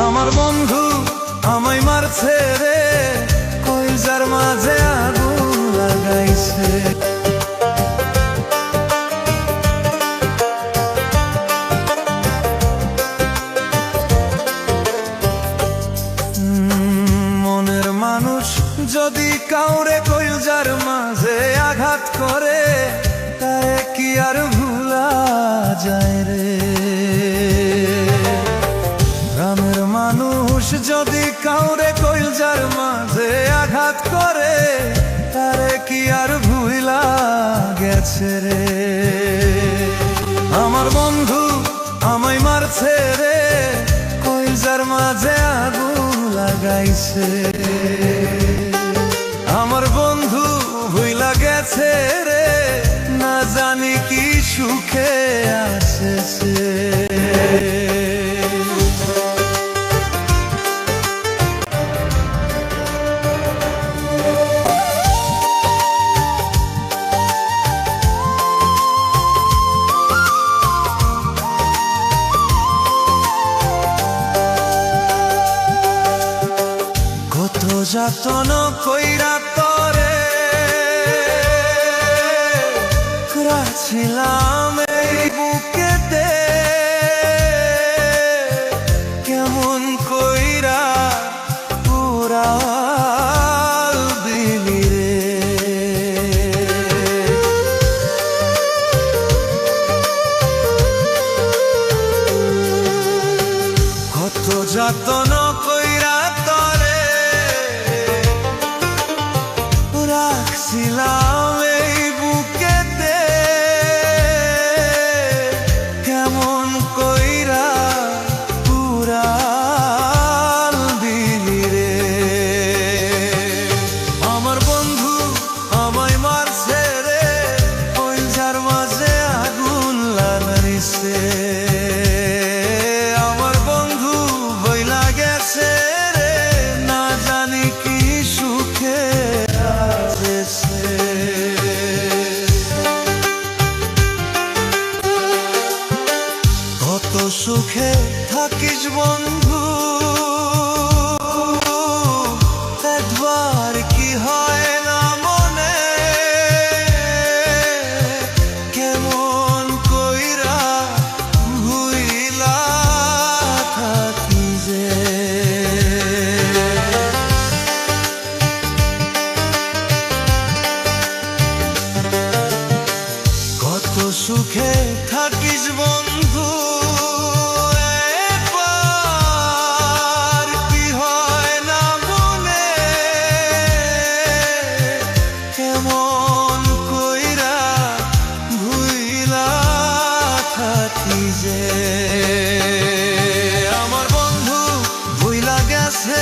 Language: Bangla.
আমার বন্ধু আমায় মারছে রে, কইজার মাঝে আগুন লাগাইছে। মনের মানুষ যদি কাউরে কইজার মাঝে আঘাত করে, তারে কি আর ভুলা যায় রে। গ্রামের মানুষ যদি কাউরে কইজার মাঝে আঘাত করে, তারে কি আর ভুলা গেছে রে। আমার বন্ধু আমায় মারছে রে, কইজার মাঝে আগুন লাগাইছে। আমার বন্ধু ভুইলা গেছে রে, না জানি কি সুখে আছে সে। কত যতন কইরা তরে রাখছিলাম এই বুকেতে, কেমন কইরা পুরাল দিলি রে। কত যতন কইরা তরে রাখছিলাম এই বুকেতে, কেমন কইরা পুরাল দিলি রে। আমার বন্ধু আমায় মারছে রে, কইজার মাঝে আগুন লাগাইছে। আমার বন্ধু বইলা গেছে রে, না জানি কি সুখে আছে সে। কত সুখে থাকিস বন্ধু, একবার কি হয় না মনে, কেমন কইরা ভুইলা থাকি যে। কত সুখে থাকিস বন্ধু, একবার কি হয় না মনে, কেমন কইরা ভুইলা থাকি যে। আমার বন্ধু ভুইলা গেছে